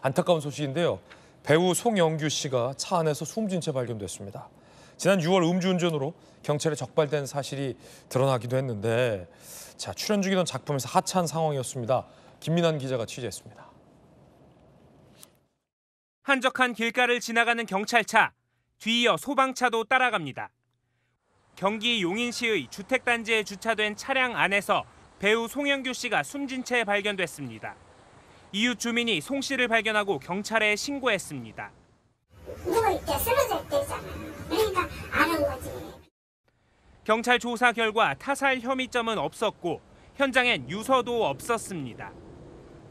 안타까운 소식인데요. 배우 송영규 씨가 차 안에서 숨진 채 발견됐습니다. 지난 6월 음주운전으로 경찰에 적발된 사실이 드러나기도 했는데 출연 중이던 작품에서 하차한 상황이었습니다. 김민환 기자가 취재했습니다. 한적한 길가를 지나가는 경찰차, 뒤이어 소방차도 따라갑니다. 경기 용인시의 주택단지에 주차된 차량 안에서 배우 송영규 씨가 숨진 채 발견됐습니다. 이웃 주민이 송 씨를 발견하고 경찰에 신고했습니다. 누워있대 쓰러져 있대잖아. 그러니까 아는 거지. 경찰 조사 결과 타살 혐의점은 없었고 현장엔 유서도 없었습니다.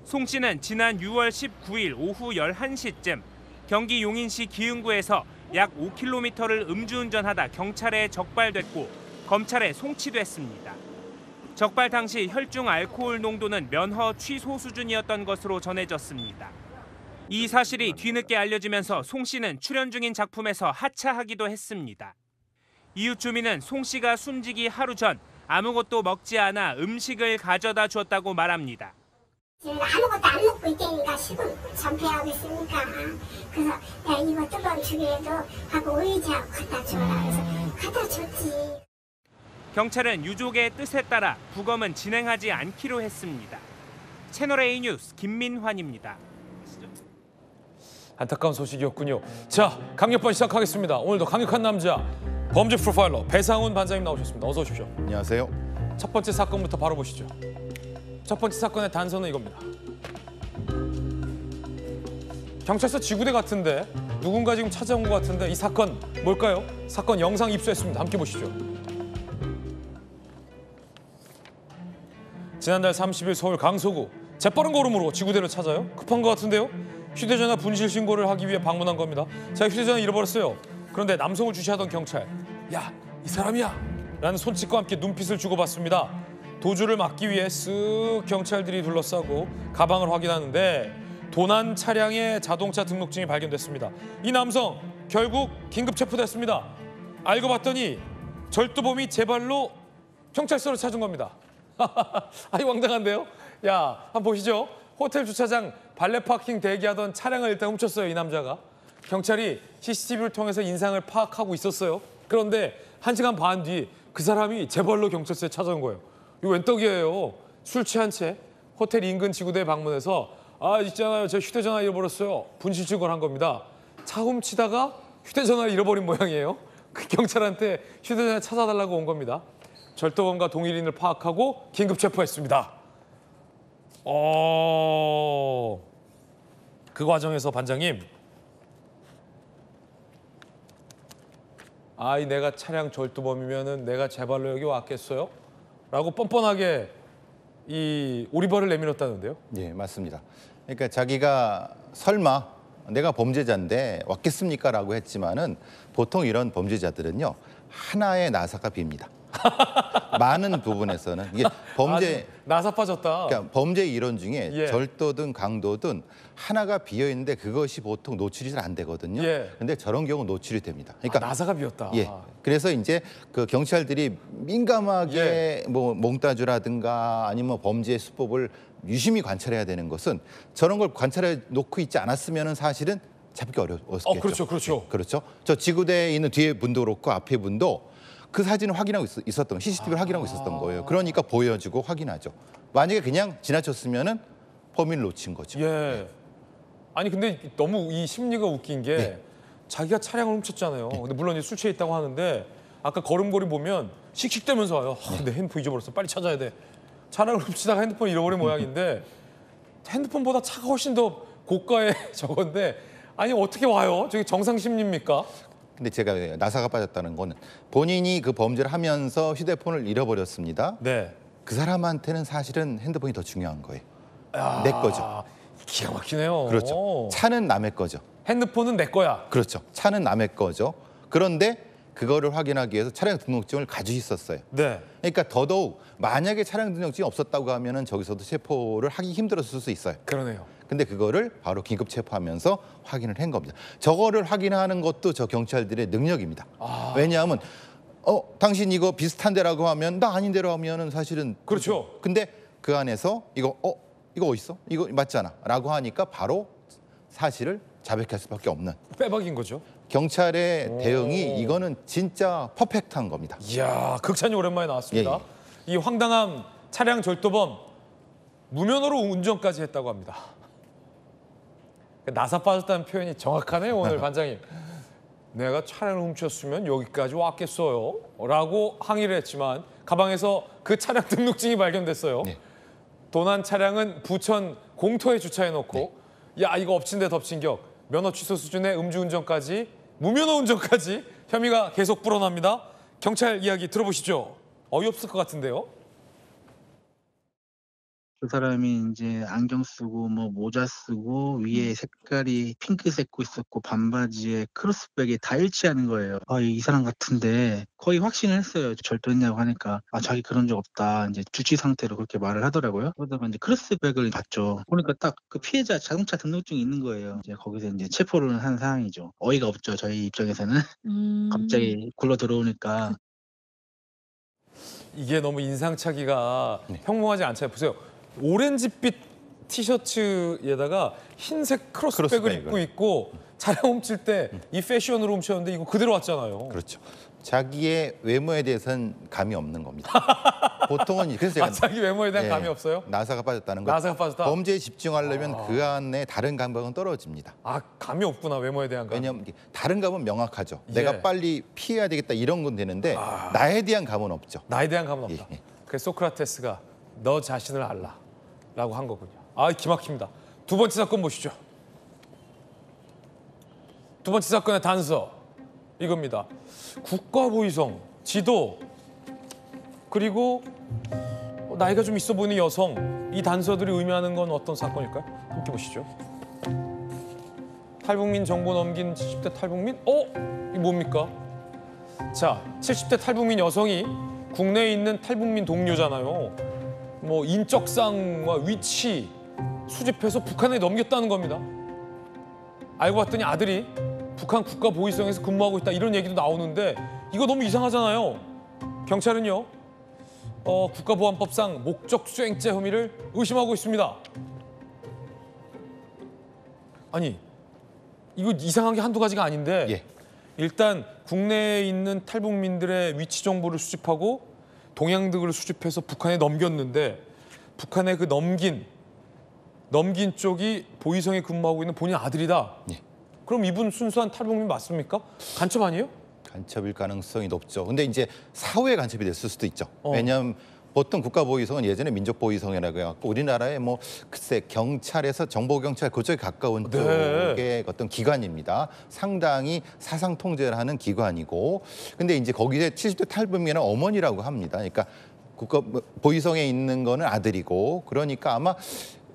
송 씨는 지난 6월 19일 오후 11시쯤 경기 용인시 기흥구에서 약 5km를 음주운전하다 경찰에 적발됐고 검찰에 송치됐습니다. 적발 당시 혈중 알코올 농도는 면허 취소 수준이었던 것으로 전해졌습니다. 이 사실이 뒤늦게 알려지면서 송 씨는 출연 중인 작품에서 하차하기도 했습니다. 이웃 주민은 송 씨가 숨지기 하루 전 아무것도 먹지 않아 음식을 가져다 주었다고 말합니다. 지금 아무것도 안 먹고 있다니까 식은 전폐하고 있으니까 그래서 야 이거 뜨거운 죽이라도 하고 의지하고 갖다 줘라 그래서 갖다 줬지. 경찰은 유족의 뜻에 따라 부검은 진행하지 않기로 했습니다. 채널A 뉴스 김민환입니다. 안타까운 소식이었군요. 자, 강력반 시작하겠습니다. 오늘도 강력한 남자 범죄 프로파일러 배상훈 반장님 나오셨습니다. 어서 오십시오. 안녕하세요. 첫 번째 사건부터 바로 보시죠. 첫 번째 사건의 단서는 이겁니다. 경찰서 지구대 같은데 누군가 지금 찾아온 것 같은데 이 사건 뭘까요? 사건 영상 입수했습니다. 함께 보시죠. 지난달 30일 서울 강서구 재빠른 걸음으로 지구대를 찾아요. 급한 것 같은데요. 휴대전화 분실 신고를 하기 위해 방문한 겁니다. 제가 휴대전화 잃어버렸어요. 그런데 남성을 주시하던 경찰, 야, 이 사람이야! 라는 손짓과 함께 눈빛을 주고받습니다. 도주를 막기 위해 쓱 경찰들이 둘러싸고 가방을 확인하는데 도난 차량의 자동차 등록증이 발견됐습니다. 이 남성 결국 긴급 체포됐습니다. 알고 봤더니 절도범이 제 발로 경찰서를 찾은 겁니다. 아니 황당한데요? 야, 한번 보시죠. 호텔 주차장 발레 파킹 대기하던 차량을 일단 훔쳤어요, 이 남자가. 경찰이 CCTV를 통해서 인상을 파악하고 있었어요. 그런데 1시간 반 뒤 그 사람이 제 발로 경찰서에 찾아온 거예요. 이거 웬 떡이에요. 술 취한 채 호텔 인근 지구대에 방문해서 아, 있잖아요. 저 휴대전화 잃어버렸어요. 분실 신고를 한 겁니다. 차 훔치다가 휴대전화를 잃어버린 모양이에요. 그 경찰한테 휴대전화 찾아달라고 온 겁니다. 절도범과 동일인을 파악하고 긴급 체포했습니다. 그 과정에서 반장님, 아이 내가 차량 절도범이면은 내가 제 발로 여기 왔겠어요? 라고 뻔뻔하게 이 오리발을 내밀었다는데요. 예, 맞습니다. 그러니까 자기가 설마 내가 범죄자인데 왔겠습니까? 라고 했지만은 보통 이런 범죄자들은요. 하나의 나사가 빕니다. 많은 부분에서는 이게 범죄 나사 빠졌다. 그러니까 범죄 이론 중에 예. 절도든 강도든 하나가 비어 있는데 그것이 보통 노출이 잘 안 되거든요. 예. 근데 저런 경우 노출이 됩니다. 그러니까 나사가 비었다. 예. 그래서 이제 그 경찰들이 민감하게 뭐 몽따주라든가 아니면 범죄의 수법을 유심히 관찰해야 되는 것은 저런 걸 관찰해 놓고 있지 않았으면은 사실은 잡기 어려웠겠죠. 그렇죠, 그렇죠. 예, 그렇죠. 저 지구대에 있는 뒤에 분도 그렇고 앞에 분도 그 사진을 확인하고 있었던 CCTV를 확인하고 있었던 거예요. 그러니까 보여주고 확인하죠. 만약에 그냥 지나쳤으면은 범인을 놓친 거죠. 예. 아니 근데 너무 이 심리가 웃긴 게 네. 자기가 차량을 훔쳤잖아요. 근데 물론 술 취해 있다고 하는데 아까 걸음걸이 보면 씩씩대면서 와요. 내 핸드폰 잊어버렸어. 빨리 찾아야 돼. 차량을 훔치다가 핸드폰 잃어버린 모양인데 핸드폰보다 차가 훨씬 더 고가의 저건데 아니 어떻게 와요? 저게 정상 심리입니까? 근데 제가 나사가 빠졌다는 거는 본인이 그 범죄를 하면서 휴대폰을 잃어버렸습니다. 네. 그 사람한테는 사실은 핸드폰이 더 중요한 거예요. 내 거죠. 기가 막히네요. 그렇죠. 차는 남의 거죠. 핸드폰은 내 거야. 그렇죠. 차는 남의 거죠. 그런데 그거를 확인하기 위해서 차량 등록증을 가지고 있었어요. 네. 그러니까 더더욱 만약에 차량 등록증이 없었다고 하면은 저기서도 체포를 하기 힘들었을 수 있어요. 그러네요. 근데 그거를 바로 긴급 체포하면서 확인을 한 겁니다. 저거를 확인하는 것도 저 경찰들의 능력입니다. 왜냐하면 당신 이거 비슷한데라고 하면 나 아닌데로 하면은 사실은 그렇죠. 근데 그 안에서 이거 어디 있어? 이거 맞잖아. 라고 하니까 바로 사실을 자백할 수밖에 없는 빼박인 거죠. 경찰의 대응이 이거는 진짜 퍼펙트한 겁니다. 이야, 극찬이 오랜만에 나왔습니다. 예, 이 황당한 차량 절도범 무면허로 운전까지 했다고 합니다. 나사 빠졌다는 표현이 정확하네요, 오늘 반장님. 내가 차량을 훔쳤으면 여기까지 왔겠어요? 라고 항의를 했지만 가방에서 그 차량 등록증이 발견됐어요. 네. 도난 차량은 부천 공터에 주차해놓고 야, 이거 엎친 데 덮친 격, 면허 취소 수준의 음주운전까지, 무면허 운전까지 혐의가 계속 불어납니다. 경찰 이야기 들어보시죠. 어이없을 것 같은데요. 그 사람이 이제 안경 쓰고 뭐 모자 쓰고 위에 색깔이 핑크색 고 있었고 반바지에 크로스백이 다 일치하는 거예요. 이 사람 같은데 거의 확신을 했어요. 절도했냐고 하니까 자기 그런 적 없다. 이제 주치 상태로 그렇게 말을 하더라고요. 그러다가 이제 크로스백을 봤죠. 그러니까 딱 그 피해자 자동차 등록증이 있는 거예요. 이제 거기서 이제 체포를 한 상황이죠. 어이가 없죠. 저희 입장에서는 갑자기 굴러 들어오니까. 이게 너무 인상착의가 평범하지 않잖아요. 보세요. 오렌지빛 티셔츠에다가 흰색 크로스백을 입고 있고 차량 훔칠 때 이 패션으로 훔쳤는데 이거 그대로 왔잖아요. 그렇죠. 자기의 외모에 대해서는 감이 없는 겁니다. 보통은 그래서 제가 자기 외모에 대한 감이 없어요? 나사가 빠졌다는 거. 나사가 빠졌다? 범죄에 집중하려면 그 안에 다른 감각은 떨어집니다. 감이 없구나, 외모에 대한 감. 왜냐하면 다른 감은 명확하죠. 예. 내가 빨리 피해야 되겠다 이런 건 되는데 나에 대한 감은 없죠. 나에 대한 감은 없다. 예. 그래서 소크라테스가 너 자신을 알라라고 한 거군요. 기막힙니다. 두 번째 사건 보시죠. 두 번째 사건의 단서 이겁니다. 국가보위성, 지도, 그리고 나이가 좀 있어 보이는 여성, 이 단서들이 의미하는 건 어떤 사건일까요? 함께 보시죠. 탈북민 정보 넘긴 70대 탈북민? 이게 뭡니까? 자, 70대 탈북민 여성이 국내에 있는 탈북민 동료잖아요. 뭐 인적사항과 위치 수집해서 북한에 넘겼다는 겁니다. 알고 봤더니 아들이 북한 국가보위성에서 근무하고 있다 이런 얘기도 나오는데 이거 너무 이상하잖아요. 경찰은요. 국가보안법상 목적수행죄 혐의를 의심하고 있습니다. 아니, 이거 이상한 게 한두 가지가 아닌데 예. 일단 국내에 있는 탈북민들의 위치 정보를 수집하고 동향 등을 수집해서 북한에 넘겼는데 북한에 그 넘긴 쪽이 보위성에 근무하고 있는 본인 아들이다. 예. 그럼 이분 순수한 탈북민 맞습니까? 간첩 아니에요? 간첩일 가능성이 높죠. 근데 이제 사후에 간첩이 됐을 수도 있죠. 왜냐하면 보통 국가보위성은 예전에 민족보위성이라고 해갖고 우리나라의 뭐 글쎄 경찰에서 정보경찰 그쪽에 가까운 쪽의 어떤 기관입니다. 상당히 사상 통제를 하는 기관이고, 근데 이제 거기에 70대 탈북민은 어머니라고 합니다. 그러니까 국가보위성에 있는 거는 아들이고, 그러니까 아마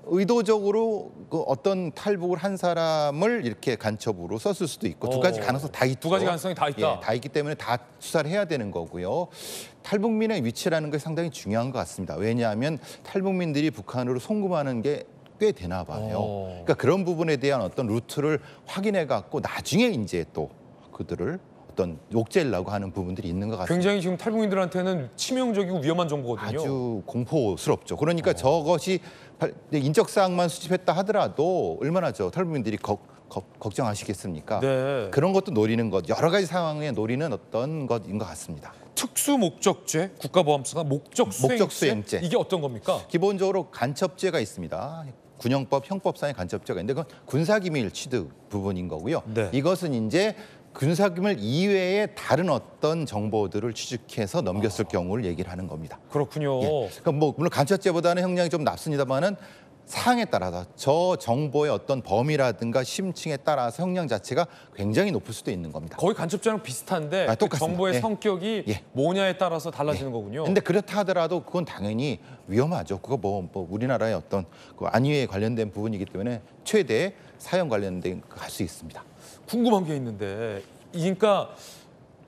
의도적으로 그 어떤 탈북을 한 사람을 이렇게 간첩으로 썼을 수도 있고, 두 가지 가능성 다 있죠. 두 가지 가능성이 다 있다. 예, 다 있기 때문에 다 수사를 해야 되는 거고요. 탈북민의 위치라는 게 상당히 중요한 것 같습니다. 왜냐하면 탈북민들이 북한으로 송금하는 게 꽤 되나 봐요. 그러니까 그런 부분에 대한 어떤 루트를 확인해 갖고 나중에 이제 또 그들을 어떤 욕제려고 하는 부분들이 있는 것 같습니다. 굉장히 지금 탈북민들한테는 치명적이고 위험한 정보거든요. 아주 공포스럽죠. 그러니까 저것이 인적사항만 수집했다 하더라도 얼마나 탈북민들이 걱정하시겠습니까? 네. 그런 것도 노리는 것, 여러 가지 상황에 노리는 어떤 것인 것 같습니다. 특수 목적죄, 국가보안법상 목적수행죄. 이게 어떤 겁니까? 기본적으로 간첩죄가 있습니다. 군형법, 형법상의 간첩죄가 있는데 그건 군사기밀 취득 부분인 거고요. 네. 이것은 이제 군사기밀 이외의 다른 어떤 정보들을 취득해서 넘겼을 경우를 얘기를 하는 겁니다. 그렇군요. 예. 그러니까 뭐 물론 간첩죄보다는 형량이 좀 낮습니다만은 사항에 따라서 저 정보의 어떤 범위라든가 심층에 따라서 형량 자체가 굉장히 높을 수도 있는 겁니다. 거의 간첩죄랑 비슷한데 그 똑같습니다. 정보의 예. 성격이 예. 뭐냐에 따라서 달라지는 거군요. 근데 그렇다 하더라도 그건 당연히 위험하죠. 그거 뭐 우리나라의 어떤 그 안위에 관련된 부분이기 때문에 최대 사형 관련된 갈 수 있습니다. 궁금한 게 있는데, 그러니까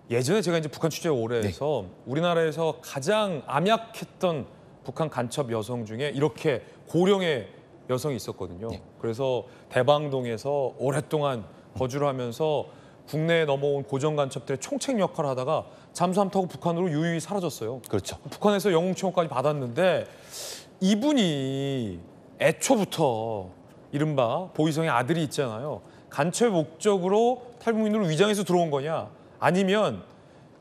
예전에 제가 이제 북한 취재 오래 해서 우리나라에서 가장 암약했던 북한 간첩 여성 중에 이렇게 고령의 여성이 있었거든요. 그래서 대방동에서 오랫동안 거주를 하면서 국내에 넘어온 고정 간첩들의 총책 역할을 하다가 잠수함 타고 북한으로 유유히 사라졌어요. 그렇죠. 북한에서 영웅 칭호까지 받았는데 이분이 애초부터 이른바 보이성의 아들이 있잖아요. 간첩의 목적으로 탈북민으로 위장해서 들어온 거냐, 아니면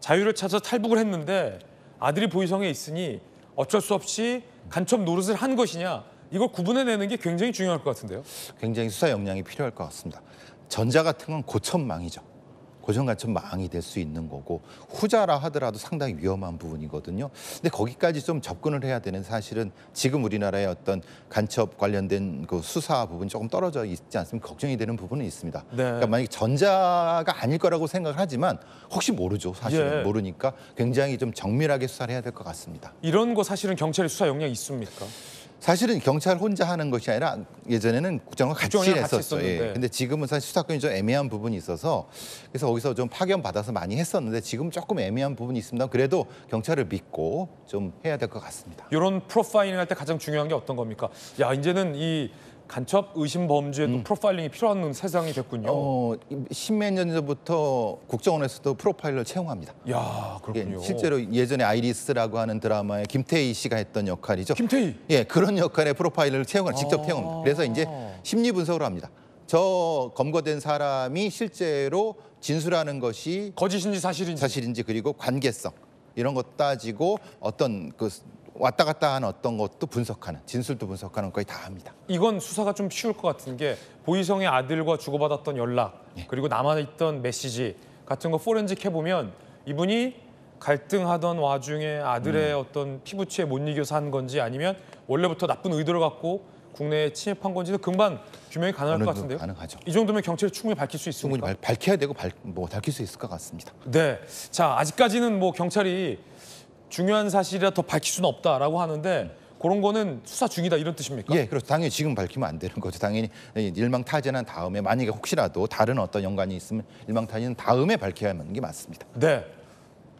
자유를 찾아 탈북을 했는데 아들이 보이성에 있으니 어쩔 수 없이 간첩 노릇을 한 것이냐, 이걸 구분해내는 게 굉장히 중요할 것 같은데요. 굉장히 수사 역량이 필요할 것 같습니다. 전자 같은 건 고천망이죠. 고정간첩망이 될 수 있는 거고, 후자라 하더라도 상당히 위험한 부분이거든요. 근데 거기까지 좀 접근을 해야 되는, 사실은 지금 우리나라의 어떤 간첩 관련된 그 수사 부분이 조금 떨어져 있지 않습니까? 걱정이 되는 부분은 있습니다. 네. 그러니까 만약에 전자가 아닐 거라고 생각을 하지만 혹시 모르죠. 사실은 예. 모르니까 굉장히 좀 정밀하게 수사를 해야 될 것 같습니다. 이런 거 사실은 경찰의 수사 역량이 있습니까? 사실은 경찰 혼자 하는 것이 아니라 예전에는 국정원과 같이 국정원이랑 같이 했었어요. 했었는데. 예. 근데 지금은 사실 수사권이 좀 애매한 부분이 있어서, 그래서 거기서 좀 파견 받아서 많이 했었는데 지금 조금 애매한 부분이 있습니다. 그래도 경찰을 믿고 좀 해야 될 것 같습니다. 이런 프로파일링 할 때 가장 중요한 게 어떤 겁니까? 야, 이제는 이 간첩 의심 범죄도 프로파일링이 필요한 세상이 됐군요. 십몇 년 전부터 국정원에서도 프로파일러를 채용합니다. 야, 그렇군요. 예, 실제로 예전에 아이리스라고 하는 드라마에 김태희 씨가 했던 역할이죠. 김태희. 예, 그런 역할의 프로파일러를 직접 아. 채용합니다. 그래서 이제 심리 분석을 합니다. 저 검거된 사람이 실제로 진술하는 것이 거짓인지 사실인지. 그리고 관계성 이런 것 따지고 어떤 그 왔다 갔다 하는 어떤 것도 분석하는, 진술도 분석하는 것까지 다 합니다. 이건 수사가 좀 쉬울 것 같은 게 보이성의 아들과 주고받았던 연락, 그리고 남아있던 메시지 같은 거 포렌식 해보면 이분이 갈등하던 와중에 아들의 어떤 피부치에 못 이겨서 한 건지, 아니면 원래부터 나쁜 의도를 갖고 국내에 침입한 건지도 금방 규명이 가능할 어느 것 정도 같은데요. 가능하죠. 이 정도면 경찰이 충분히 밝힐 수 충분히 있습니까? 밝혀야 되고 밝힐 수 있을 것 같습니다. 네. 자, 아직까지는 뭐 경찰이 중요한 사실이라 더 밝힐 수는 없다라고 하는데, 그런 거는 수사 중이다 이런 뜻입니까? 예, 그렇죠. 당연히 지금 밝히면 안 되는 거죠. 당연히 일망타진한 다음에, 만약에 혹시라도 다른 어떤 연관이 있으면 일망타진 다음에 밝혀야 하는 게 맞습니다. 네.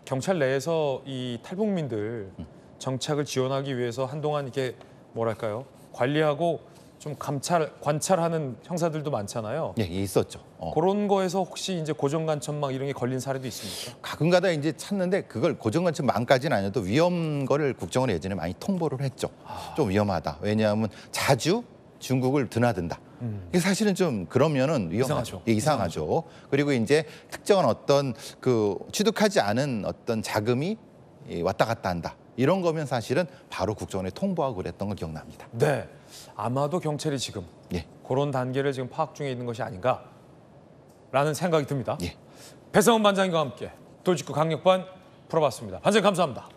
경찰 내에서 이 탈북민들 정착을 지원하기 위해서 한동안 이렇게 뭐랄까요, 관리하고 좀 관찰하는 형사들도 많잖아요. 예, 있었죠. 그런 거에서 혹시 이제 고정간첩망 이런 게 걸린 사례도 있습니까? 가끔가다 이제 찾는데, 그걸 고정간첩망까지는 아니어도 위험 거를 국정원에 예전에 많이 통보를 했죠. 좀 위험하다. 왜냐하면 자주 중국을 드나든다. 이게 사실은 좀 그러면은 위험하죠. 이상하죠. 예, 이상하죠. 그리고 이제 특정한 어떤 그 취득하지 않은 어떤 자금이 왔다 갔다 한다. 이런 거면 사실은 바로 국정원에 통보하고 그랬던 걸 기억납니다. 네. 아마도 경찰이 지금 예. 그런 단계를 지금 파악 중에 있는 것이 아닌가라는 생각이 듭니다. 예. 배성훈 반장님과 함께 돌직구 강력반 풀어봤습니다. 반장님 감사합니다.